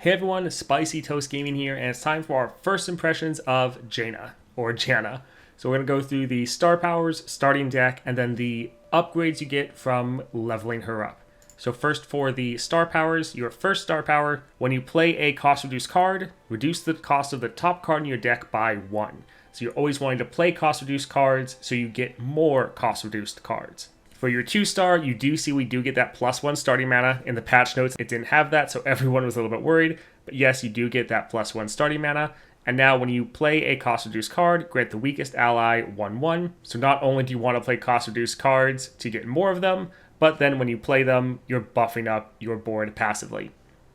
Hey everyone, Spicy Toast Gaming here, and it's time for our first impressions of Janna, or Janna. So we're going to go through the star powers, starting deck, and then the upgrades you get from leveling her up. So first for the star powers, your first star power, when you play a cost reduced card, reduce the cost of the top card in your deck by 1. So you're always wanting to play cost reduced cards, so you get more cost reduced cards. For your 2-star, you do see we do get that +1 starting mana. In the patch notes, it didn't have that, so everyone was a little bit worried. But yes, you do get that +1 starting mana. And now when you play a cost-reduced card, grant the weakest ally 1/1. So not only do you want to play cost-reduced cards to get more of them, but then when you play them, you're buffing up your board passively.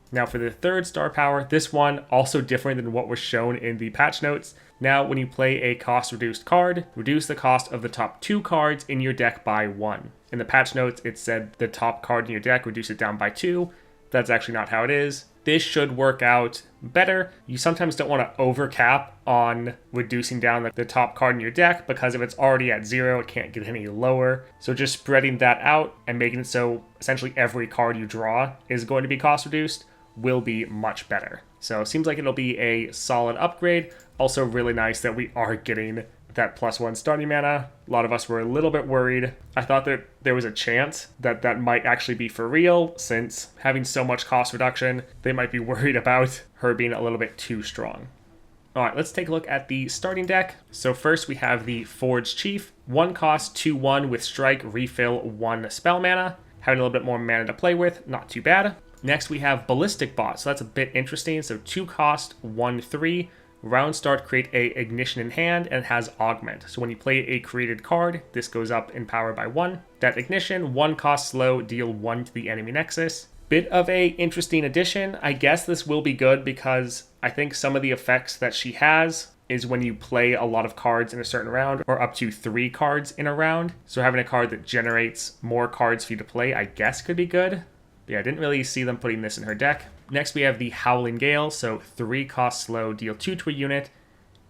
Now for the 3rd star power, this one also different than what was shown in the patch notes. Now when you play a cost reduced card, reduce the cost of the top 2 cards in your deck by 1. In the patch notes, it said the top card in your deck, reduce it down by 2. That's actually not how it is. This should work out better. You sometimes don't want to overcap on reducing down the top card in your deck, because if it's already at 0, it can't get any lower. So just spreading that out and making it so essentially every card you draw is going to be cost reduced will be much better. So it seems like it'll be a solid upgrade. Also really nice that we are getting that +1 starting mana. A lot of us were a little bit worried. I thought that there was a chance that that might actually be for real, since having so much cost reduction, they might be worried about her being a little bit too strong. Alright, let's take a look at the starting deck. So first we have the Forged Chief. 1 cost, 2/1 with strike, refill 1 spell mana. Having a little bit more mana to play with, not too bad. Next we have Ballistic Bot, so that's a bit interesting. So 2 cost, 1/3, round start, create a Ignition in hand, and it has Augment. So when you play a created card, this goes up in power by 1. That Ignition, 1 cost slow, deal 1 to the enemy nexus. Bit of a interesting addition. I guess this will be good because I think some of the effects that she has is when you play a lot of cards in a certain round, or up to 3 cards in a round. So having a card that generates more cards for you to play, I guess could be good. Yeah, I didn't really see them putting this in her deck. Next we have the Howling Gale, so 3 cost slow, deal 2 to a unit,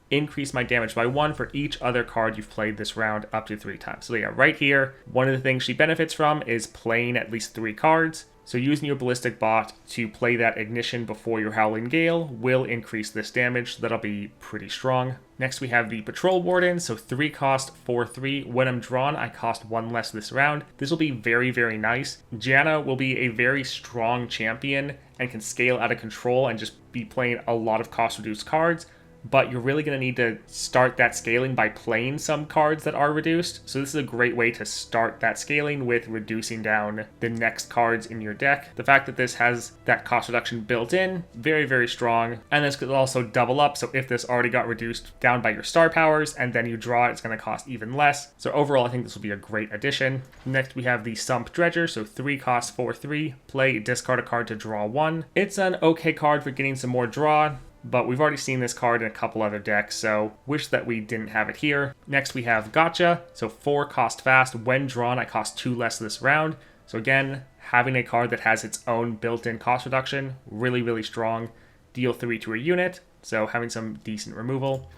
increase my damage by 1 for each other card you've played this round up to 3 times. So yeah, right here, one of the things she benefits from is playing at least 3 cards. So using your Ballistic Bot to play that Ignition before your Howling Gale will increase this damage, so that'll be pretty strong. Next we have the Patrol Warden, so 3 cost, 4/3. When I'm drawn, I cost 1 less this round. This will be very, very nice. Janna will be a very strong champion and can scale out of control and just be playing a lot of cost-reduced cards. But you're really going to need to start that scaling by playing some cards that are reduced. So this is a great way to start that scaling with reducing down the next cards in your deck. The fact that this has that cost reduction built in, very, very strong. And this could also double up. So if this already got reduced down by your star powers and then you draw it, it's going to cost even less. So overall, I think this will be a great addition. Next, we have the Sump Dredger. So 3 cost, 4/3. Play, discard a card to draw 1. It's an okay card for getting some more draw, but we've already seen this card in a couple other decks, so wish that we didn't have it here. Next we have Gotcha, so 4 cost fast. When drawn, I cost 2 less this round. So again, having a card that has its own built-in cost reduction, really, really strong. Deal 3 to a unit, so having some decent removal.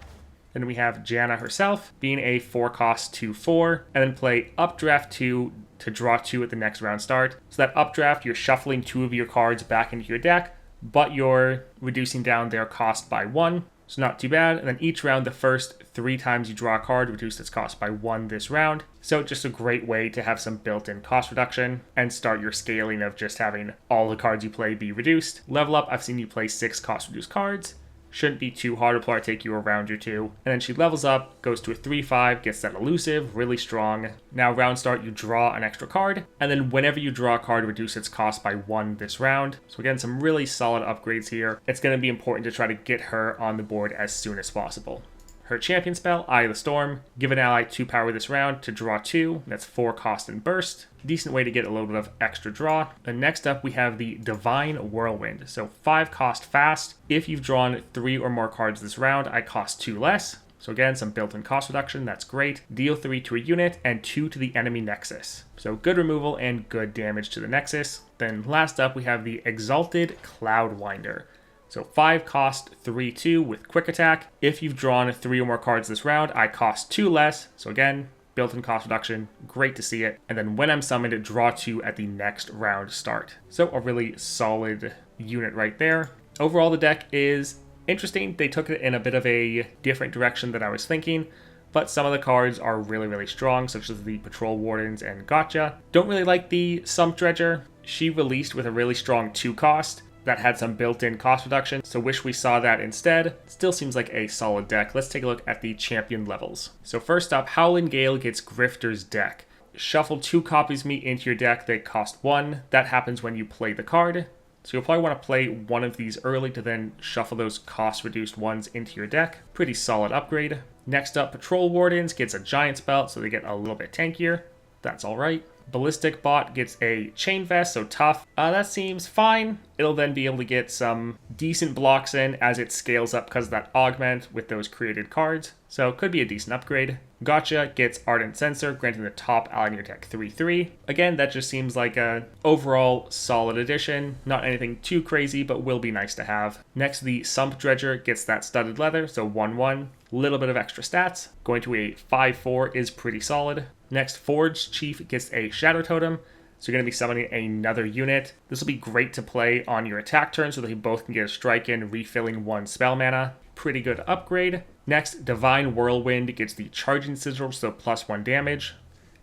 Then we have Janna herself, being a 4 cost 2/4, and then play Updraft 2 to draw 2 at the next round start. So that Updraft, you're shuffling 2 of your cards back into your deck, but you're reducing down their cost by 1, so not too bad. And then each round, the first 3 times you draw a card, reduce its cost by 1 this round. So just a great way to have some built-in cost reduction and start your scaling of just having all the cards you play be reduced. Level up, I've seen you play 6 cost reduced cards. Shouldn't be too hard. It'll probably take you a round or 2. And then she levels up, goes to a 3/5, gets that elusive, really strong. Now round start, you draw an extra card, and then whenever you draw a card, reduce its cost by 1 this round. So again, some really solid upgrades here. It's going to be important to try to get her on the board as soon as possible. Her champion spell, Eye of the Storm. Give an ally 2 power this round to draw 2. That's 4 cost and burst. Decent way to get a little bit of extra draw. And next up, we have the Divine Whirlwind. So 5 cost fast. If you've drawn 3 or more cards this round, I cost 2 less. So again, some built-in cost reduction, that's great. Deal 3 to a unit and 2 to the enemy nexus. So good removal and good damage to the nexus. Then last up, we have the Exalted Cloudwinder. So 5 cost, 3/2 with quick attack. If you've drawn 3 or more cards this round, I cost 2 less. So again, built-in cost reduction, great to see it. And then when I'm summoned, draw 2 at the next round start. So a really solid unit right there. Overall, the deck is interesting. They took it in a bit of a different direction than I was thinking, but some of the cards are really, really strong, such as the Patrol Wardens and Gotcha. Don't really like the Sump Dredger. She released with a really strong 2 cost that had some built-in cost reduction, so wish we saw that instead. Still seems like a solid deck. Let's take a look at the champion levels. So first up, Howlin' Gale gets Grifter's Deck. Shuffle 2 copies of me into your deck. They cost 1. That happens when you play the card. So you'll probably want to play one of these early to then shuffle those cost-reduced ones into your deck. Pretty solid upgrade. Next up, Patrol Wardens gets a Giant's Belt, so they get a little bit tankier. That's alright. Ballistic Bot gets a Chain Vest, so tough. That seems fine. It'll then be able to get some decent blocks in as it scales up because of that augment with those created cards. So it could be a decent upgrade. Gotcha gets Ardent Sensor, granting the top ally in your deck 3/3. Again, that just seems like a overall solid addition. Not anything too crazy, but will be nice to have. Next, the Sump Dredger gets that Studded Leather, so 1/1. Little bit of extra stats. Going to a 5/4 is pretty solid. Next, Forge Chief gets a Shadow Totem, so you're going to be summoning another unit. This will be great to play on your attack turn so that you both can get a strike in, refilling 1 spell mana. Pretty good upgrade. Next, Divine Whirlwind gets the Charging Sigil, so +1 damage.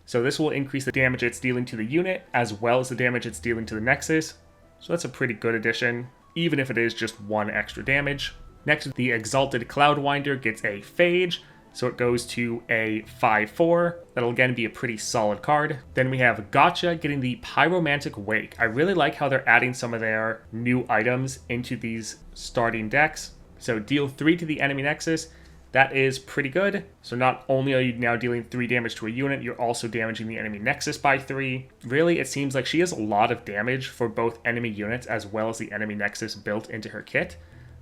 So this will increase the damage it's dealing to the unit, as well as the damage it's dealing to the Nexus. So that's a pretty good addition, even if it is just 1 extra damage. Next, the Exalted Cloudwinder gets a Phage, so it goes to a 5/4. That'll again be a pretty solid card. Then we have Gotcha getting the Pyromantic Wake. I really like how they're adding some of their new items into these starting decks. So deal 3 to the enemy Nexus. That is pretty good. So not only are you now dealing 3 damage to a unit, you're also damaging the enemy Nexus by 3. Really, it seems like she has a lot of damage for both enemy units as well as the enemy Nexus built into her kit.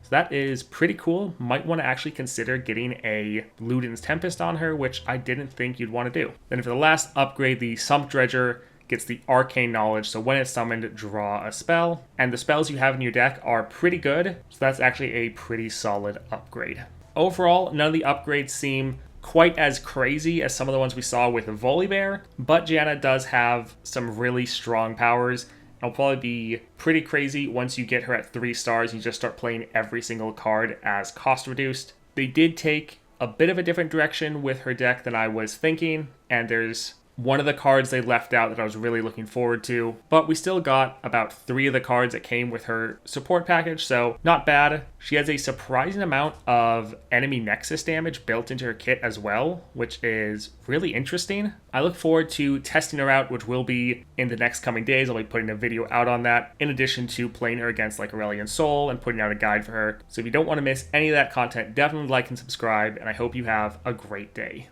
So that is pretty cool. Might want to actually consider getting a Luden's Tempest on her, which I didn't think you'd want to do. Then for the last upgrade, the Sump Dredger gets the Arcane Knowledge, so when it's summoned, draw a spell. And the spells you have in your deck are pretty good, so that's actually a pretty solid upgrade. Overall, none of the upgrades seem quite as crazy as some of the ones we saw with Volibear, but Janna does have some really strong powers. It'll probably be pretty crazy once you get her at 3 stars and you just start playing every single card as cost reduced. They did take a bit of a different direction with her deck than I was thinking, and there's one of the cards they left out that I was really looking forward to, but we still got about 3 of the cards that came with her support package, so not bad. She has a surprising amount of enemy Nexus damage built into her kit as well, which is really interesting. I look forward to testing her out, which will be in the next coming days. I'll be putting a video out on that, in addition to playing her against like Aurelion Sol and putting out a guide for her. So if you don't want to miss any of that content, definitely like and subscribe, and I hope you have a great day.